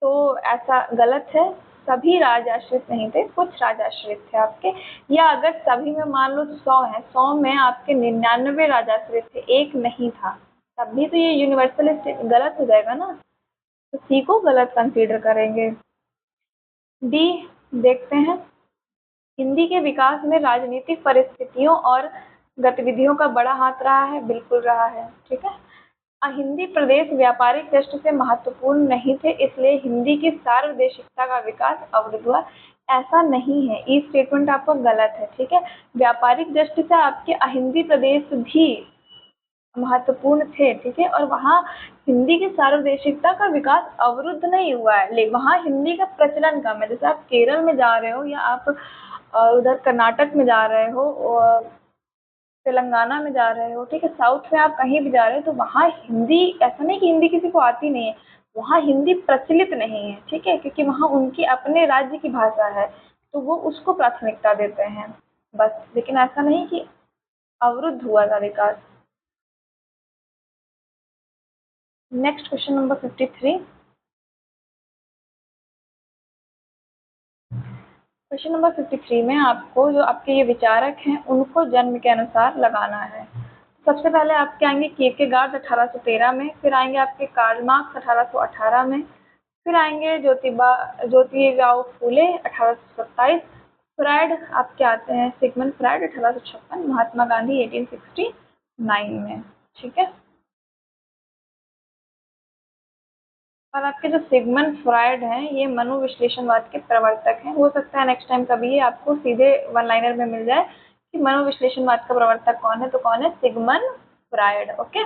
तो ऐसा गलत है, सभी राजाश्रित नहीं थे, कुछ राजाश्रित थे आपके, या अगर सभी में मान लो 100 है, 100 में आपके 99 राजाश्रित थे, एक नहीं था, तब भी तो ये यूनिवर्सल गलत हो जाएगा ना, तो सी को गलत कंसीडर करेंगे। डी देखते हैं, हिंदी के विकास में राजनीतिक परिस्थितियों और गतिविधियों का बड़ा हाथ रहा है, बिल्कुल रहा है। ठीक है, हिंदी प्रदेश व्यापारिक दृष्टि से महत्वपूर्ण नहीं थे, इसलिए हिंदी की सार्वदेशिकता का विकास अवरुद्ध हुआ, ऐसा नहीं है, ये स्टेटमेंट आपका गलत है। ठीक है, व्यापारिक दृष्टि से आपके अहिंदी प्रदेश भी महत्वपूर्ण थे। ठीक है, और वहाँ हिंदी की सार्वदेशिकता का विकास अवरुद्ध नहीं हुआ है, लेकिन वहाँ हिंदी का प्रचलन कम है। जैसे आप केरल में जा रहे हो या आप उधर कर्नाटक में जा रहे हो और तेलंगाना में जा रहे हो, ठीक है, साउथ में आप कहीं भी जा रहे हो, तो वहाँ हिंदी, ऐसा नहीं कि हिंदी किसी को आती नहीं है, वहाँ हिंदी प्रचलित नहीं है। ठीक है, क्योंकि वहाँ उनकी अपने राज्य की भाषा है, तो वो उसको प्राथमिकता देते हैं बस, लेकिन ऐसा नहीं कि अवरुद्ध हुआ था विकास। Next question number 53। Question number 53 में आपको जो आपके ये विचारक हैं उनको जन्म के अनुसार लगाना है। सबसे पहले आपके आएंगे किरकेगार्ड 1813 में, फिर आएंगे आपके कार्ल मार्क्स 1818 में, फिर आएंगे ज्योतिराव फूले 1827, फ्रायड आपके आते हैं सिगमंड फ्रायड 1856, महात्मा गांधी 1869 में। ठीक है, और आपके जो सिगमंड फ्रायड हैं ये मनोविश्लेषणवाद के प्रवर्तक हैं। हो सकता है नेक्स्ट टाइम कभी आपको सीधे वन लाइनर में मिल जाए कि मनोविश्लेषणवाद का प्रवर्तक कौन है, तो कौन है, Sigmund Freud. Okay,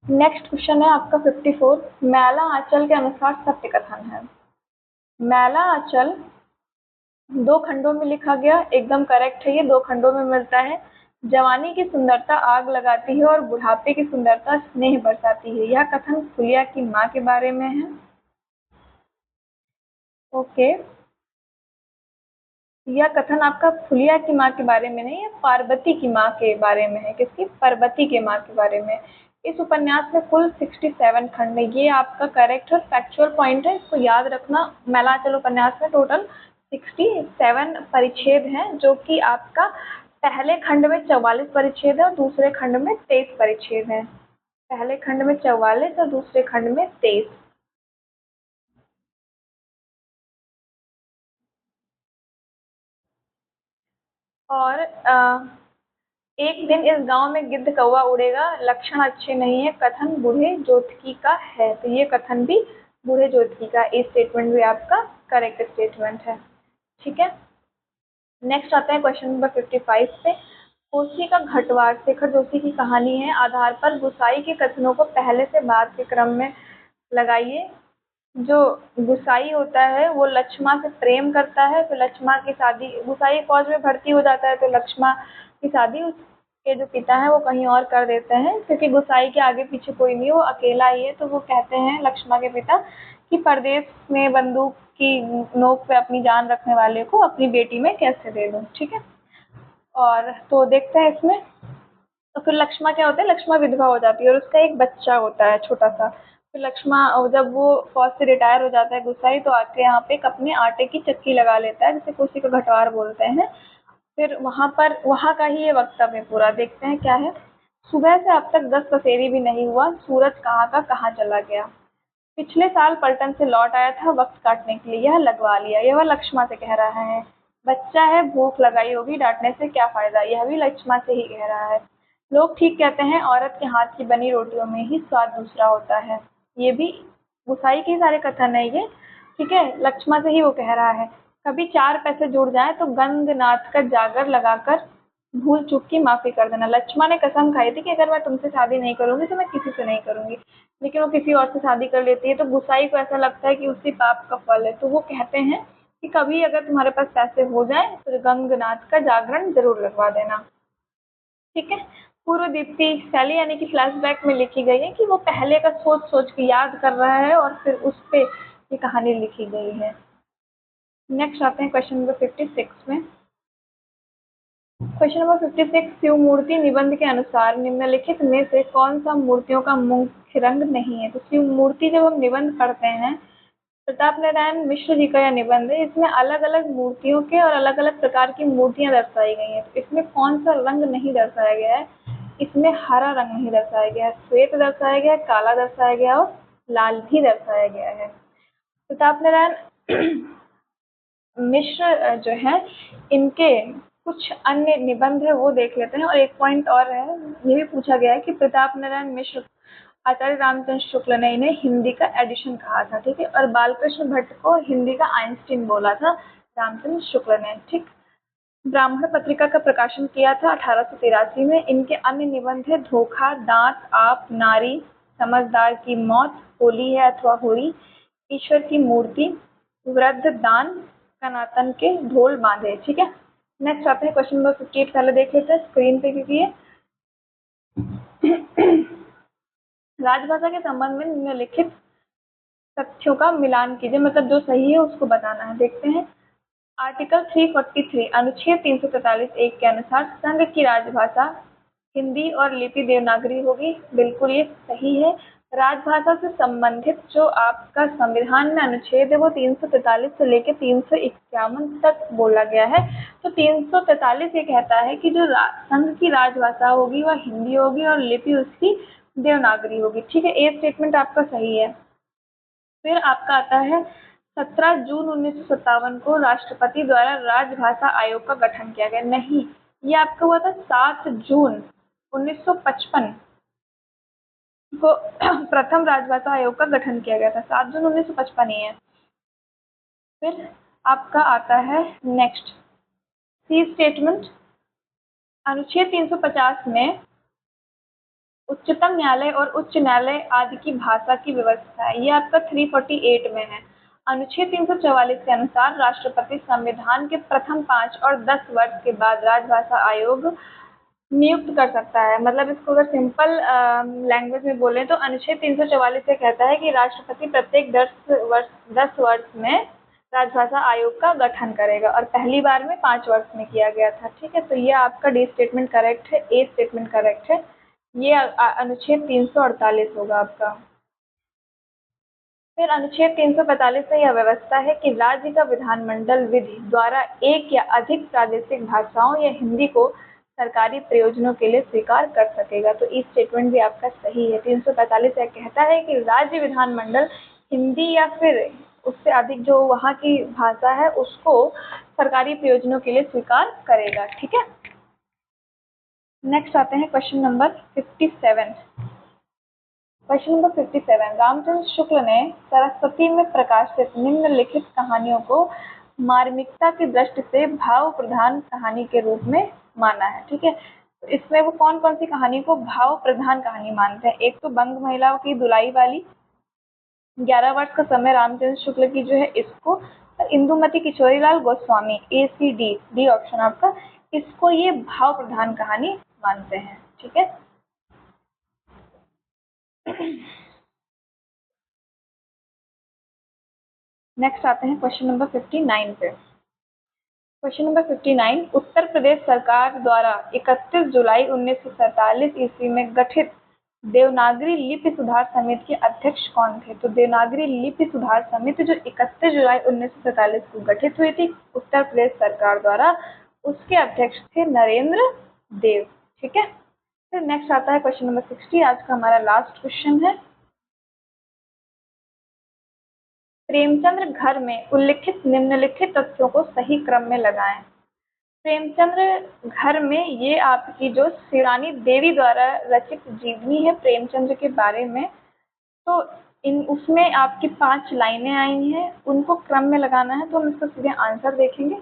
next question है आपका 54, मैला आंचल के अनुसार सत्य कथन है। मैला आंचल 2 खंडों में लिखा गया, एकदम करेक्ट है, ये 2 खंडों में मिलता है। जवानी की सुंदरता आग लगाती है और बुढ़ापे की सुंदरता स्नेह बरसाती है। यह कथन फुलिया की माँ के बारे में है। ओके, यह कथन आपका फुलिया की माँ के बारे में नहीं है, पार्वती की माँ के बारे में है। किसकी? पार्वती के माँ के बारे में। इस उपन्यास में कुल 67 खंड है। ये आपका करेक्ट और फैक्चुअल पॉइंट है, इसको याद रखना। मैलाचल उपन्यास में टोटल 67 परिच्छेद हैं, जो कि आपका पहले खंड में 44 परिच्छेद है और दूसरे खंड में 23 परिच्छेद है। पहले खंड में 44 और दूसरे खंड में 23। और एक दिन इस गांव में गिद्ध कौवा उड़ेगा, लक्षण अच्छे नहीं है, कथन बूढ़े जोतकी का है। तो ये कथन भी बूढ़े जोतकी का, ये स्टेटमेंट भी आपका करेक्ट स्टेटमेंट है। ठीक है, नेक्स्ट आता है क्वेश्चन नंबर 55 पे। कोसी का घटवार शेखर जोशी की कहानी है, आधार पर गुसाई के कथनों को पहले से बाद के क्रम में लगाइए। जो गुसाई होता है वो लक्ष्मा से प्रेम करता है, तो लक्ष्मा की शादी, गुसाई फौज में भर्ती हो जाता है तो लक्ष्मा की शादी उसके जो पिता है वो कहीं और कर देते हैं, क्योंकि गुसाई के आगे पीछे कोई नहीं, वो अकेला ही है। तो वो कहते हैं लक्ष्मा के पिता कि परदेश में बंदूक की नोक पे अपनी जान रखने वाले को अपनी बेटी में कैसे दे दूं। ठीक है, और तो देखते हैं इसमें, तो फिर लक्ष्मा क्या होता है, लक्ष्मा विधवा हो जाती है और उसका एक बच्चा होता है छोटा सा। फिर लक्ष्मा जब वो फौज से रिटायर हो जाता है गुस्साई, तो आके यहाँ पे एक अपने आटे की चक्की लगा लेता है, जिसे कोसी का घटवार बोलते हैं। फिर वहाँ का ही ये वक्तव्य पूरा देखते हैं क्या है। सुबह से अब तक 10 पसेरी भी नहीं हुआ, सूरज कहाँ का कहाँ चला गया। पिछले साल पलटन से लौट आया था वक्त काटने के लिए, यह लगवा लिया। यह वह लक्ष्मा से कह रहा है। बच्चा है, भूख लगाई होगी, डांटने से क्या फायदा, यह भी लक्ष्मा से ही कह रहा है। लोग ठीक कहते हैं, औरत के हाथ की बनी रोटियों में ही स्वाद दूसरा होता है। ये भी गुसाई के सारे कथन है ये। ठीक है, लक्ष्मा से ही वो कह रहा है। कभी 4 पैसे जुड़ जाए तो गंगनाथ का जागर लगाकर भूल चूक की माफी कर देना। लक्ष्मा ने कसम खाई थी कि अगर मैं तुमसे शादी नहीं करूंगी तो मैं किसी से नहीं करूंगी, लेकिन वो किसी और से शादी कर लेती है। तो गुसाई को ऐसा लगता है कि उसी पाप का फल है, तो वो कहते हैं कि कभी अगर तुम्हारे पास पैसे हो जाए तो गंगनाथ का जागरण जरूर लगवा देना। ठीक है, पूर्व दीप्ति शैली यानी कि फ्लैशबैक में लिखी गई है कि वो पहले का सोच सोच के याद कर रहा है और फिर उस पे ये कहानी लिखी गई है। नेक्स्ट आते हैं क्वेश्चन नंबर 56 में। क्वेश्चन नंबर 56, शिव मूर्ति निबंध के अनुसार निम्नलिखित में से कौन सा मूर्तियों का मुख्य रंग नहीं है। तो शिव मूर्ति जब हम निबंध पढ़ते हैं, प्रताप नारायण मिश्र जी का यह निबंध है, इसमें अलग अलग मूर्तियों के और अलग अलग प्रकार की मूर्तियां दर्शाई गई हैं। तो इसमें कौन सा रंग नहीं दर्शाया गया है? इसमें हरा रंग नहीं दर्शाया गया है, श्वेत दर्शाया गया है, काला दर्शाया गया है और लाल भी दर्शाया गया है। प्रताप नारायण मिश्र जो है, इनके कुछ अन्य निबंध है वो देख लेते हैं। और एक पॉइंट और है, ये भी पूछा गया है कि प्रताप नारायण मिश्र आचार्य रामचंद्र शुक्ल ने इन्हें हिंदी का एडिशन कहा था। ठीक है, और बालकृष्ण भट्ट को हिंदी का आइंस्टीन बोला था रामचंद्र शुक्ल ने। ठीक, ब्राह्मण पत्रिका का प्रकाशन किया था 1883 में। इनके अन्य निबंध है धोखा, दांत, आप, नारी, समझदार की मौत, होली है अथवा होरी, ईश्वर की मूर्ति, वृद्ध दान, कनातन के ढोल बांधे। ठीक है, नेक्स्ट आते हैं क्वेश्चन नंबर 58, पहले देख लेते हैं स्क्रीन पे, क्योंकि ये राजभाषा के संबंध में निम्नलिखित तथ्यों का मिलान कीजिए, मतलब जो सही है उसको बताना है। देखते हैं, आर्टिकल 343 अनुच्छेद 343(1) के अनुसार संघ की राजभाषा हिंदी और लिपि देवनागरी होगी। बिल्कुल ये सही है। राजभाषा से संबंधित जो आपका संविधान में अनुच्छेद है वो 343 से लेकर 351 तक बोला गया है। तो 343 ये कहता है कि जो संघ की राजभाषा होगी वह हिंदी होगी और लिपि उसकी देवनागरी होगी। ठीक है, ए स्टेटमेंट आपका सही है। फिर आपका आता है 17 जून 1957 को राष्ट्रपति द्वारा राजभाषा आयोग का गठन किया गया। नहीं, ये आपका हुआ था 7 जून 1955 को प्रथम राजभाषा आयोग का गठन किया गया था। 7 जून 1955 ही है। फिर आपका आता है नेक्स्ट सी स्टेटमेंट। अनुच्छेद 350 में उच्चतम न्यायालय और उच्च न्यायालय आदि की भाषा की व्यवस्था है। ये आपका 348 में है। अनुच्छेद 344 के अनुसार राष्ट्रपति संविधान के प्रथम 5 और 10 वर्ष के बाद राजभाषा आयोग नियुक्त कर सकता है। मतलब इसको अगर सिंपल लैंग्वेज में बोले तो अनुच्छेद 344 से कहता है कि राष्ट्रपति प्रत्येक 10 वर्ष में राजभाषा आयोग का गठन करेगा और पहली बार में 5 वर्ष में किया गया था। ठीक है, तो ये आपका डी स्टेटमेंट करेक्ट है, ए स्टेटमेंट करेक्ट है। ये अनुच्छेद 348 होगा आपका। फिर अनुच्छेद 345 में यह व्यवस्था है कि राज्य का विधानमंडल विधि द्वारा एक या अधिक प्रादेशिक भाषाओं या हिंदी को सरकारी प्रयोजनों के लिए स्वीकार कर सकेगा। तो इस स्टेटमेंट भी आपका सही है। 345 यह कहता है कि राज्य विधानमंडल हिंदी या फिर उससे अधिक जो वहाँ की भाषा है उसको सरकारी प्रयोजनों के लिए स्वीकार करेगा। ठीक है, नेक्स्ट आते हैं question number 57। Question number 57, Ramchandra Shukla ने सरस्वती में प्रकाशित निम्नलिखित कहानियों को मार्मिकता की दृष्टि से भाव प्रधान कहानी के रूप में माना है। ठीक है, तो इसमें वो कौन कौन सी कहानी को भाव प्रधान कहानी मानते हैं? एक तो बंग महिलाओं की दुलाई वाली, 11 वर्ष का समय रामचंद्र शुक्ल की जो है इसको, इंदुमती किशोरीलाल गोस्वामी ACD ऑप्शन आपका, इसको ये भाव प्रधान कहानी मानते हैं। ठीक है, नेक्स्ट आते हैं क्वेश्चन नंबर 59 पे। क्वेश्चन नंबर 59, उत्तर प्रदेश सरकार द्वारा 31 जुलाई 1947 ईस्वी में गठित देवनागरी लिपि सुधार समिति के अध्यक्ष कौन थे? तो देवनागरी लिपि सुधार समिति जो 31 जुलाई 1947 को गठित हुई थी उत्तर प्रदेश सरकार द्वारा, उसके अध्यक्ष थे नरेंद्र देव। ठीक है, फिर नेक्स्ट आता है क्वेश्चन नंबर 60, आज का हमारा लास्ट क्वेश्चन है। प्रेमचंद्र घर में उल्लिखित निम्नलिखित तथ्यों को सही क्रम में लगाएं। प्रेमचंद्र घर में ये आपकी जो शिरानी देवी द्वारा रचित जीवनी है प्रेमचंद्र के बारे में, तो उसमें आपकी 5 लाइनें आई हैं, उनको क्रम में लगाना है। तो हम इसका सीधे आंसर देखेंगे।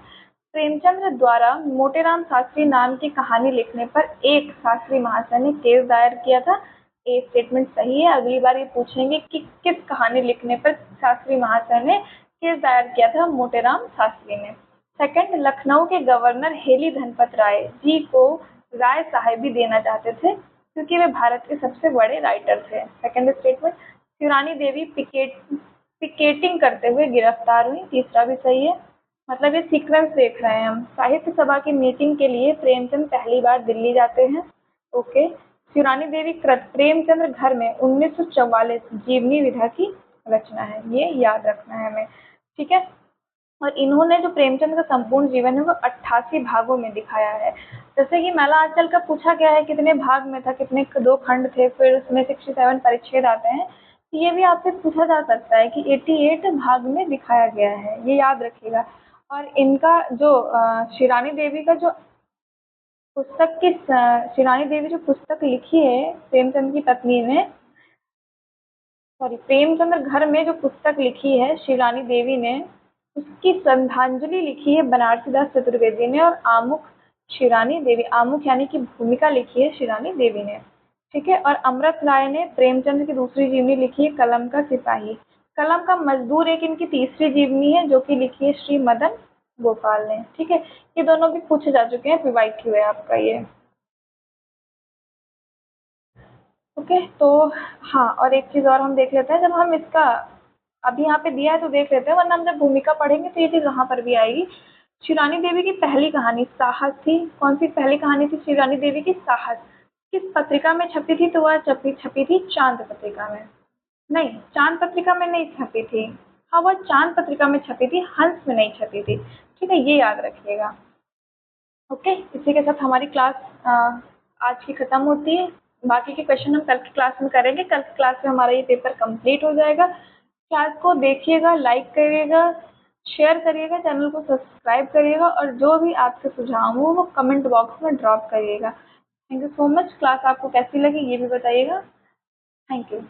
प्रेमचंद्र द्वारा मोटेराम शास्त्री नाम की कहानी लिखने पर एक शास्त्री महाशय ने केस दायर किया था। ए स्टेटमेंट सही है। अगली बार ये पूछेंगे कि किस कहानी लिखने पर शास्त्री महाशय ने केस दायर किया था मोटेराम शास्त्री ने। सेकंड, लखनऊ के गवर्नर हेली धनपत राय जी को राय साहेबी देना चाहते थे क्योंकि वे भारत के सबसे बड़े राइटर थे। सेकंड स्टेटमेंट, शिवरानी देवी पिकेटिंग करते हुए गिरफ्तार हुई। तीसरा भी सही है। मतलब ये सीक्वेंस देख रहे हैं हम। साहित्य सभा की मीटिंग के लिए प्रेमचंद पहली बार दिल्ली जाते हैं। ओके, शिवरानी देवी कृत प्रेमचंद्र घर में 1944 जीवनी विधा की रचना है, ये याद रखना है हमें। ठीक है, और इन्होंने जो प्रेमचंद का संपूर्ण जीवन है वो 88 भागों में दिखाया है। जैसे कि मैला आंचल का पूछा गया है कितने भाग में था, कितने 2 खंड थे, फिर उसमें 67 परिच्छेद आते हैं। ये भी आपसे पूछा जा सकता है कि 88 भाग में दिखाया गया है, ये याद रखिएगा। और इनका जो शिरानी देवी का जो पुस्तक की शिरानी देवी जो पुस्तक लिखी है प्रेमचंद की पत्नी ने, प्रेमचंद्र घर में जो पुस्तक लिखी है शिरानी देवी ने, उसकी श्रद्धांजलि लिखी है बनारसी दास चतुर्वेदी ने, और आमुख शिरानी देवी, आमुख यानी कि भूमिका लिखी है शिरानी देवी ने। ठीक है, और अमृत राय ने प्रेमचंद की दूसरी जीवनी लिखी है कलम का सिपाही। कलम का मजदूर एक इनकी तीसरी जीवनी है जो कि लिखी है श्री मदन गोपाल ने। ठीक है, ये दोनों भी पूछे जा चुके हैं, PYQ है आपका ये। ओके, तो हाँ, और एक चीज़ और हम देख लेते हैं, जब हम इसका अभी यहाँ पे दिया है तो देख लेते हैं, वरना हम जब भूमिका पढ़ेंगे तो ये चीज़ वहाँ पर भी आएगी। शिरानी देवी की पहली कहानी साहस थी। कौन सी पहली कहानी थी शिरानी देवी की? साहस। किस पत्रिका में छपी थी? तो वह छपी थी चांद पत्रिका में। नहीं, चांद पत्रिका में नहीं छपी थी। हाँ, वो चांद पत्रिका में छपी थी, हंस में नहीं छपी थी। ठीक है, ये याद रखिएगा। ओके, इसी के साथ हमारी क्लास आज की खत्म होती है। बाकी के क्वेश्चन हम कल की क्लास में करेंगे। कल की क्लास में हमारा ये पेपर कंप्लीट हो जाएगा। क्लास को देखिएगा, लाइक करिएगा, शेयर करिएगा, चैनल को सब्सक्राइब करिएगा और जो भी आपके सुझाव हो वो कमेंट बॉक्स में ड्रॉप करिएगा। Thank you so much. Class आपको कैसी लगी ये भी बताइएगा। Thank you.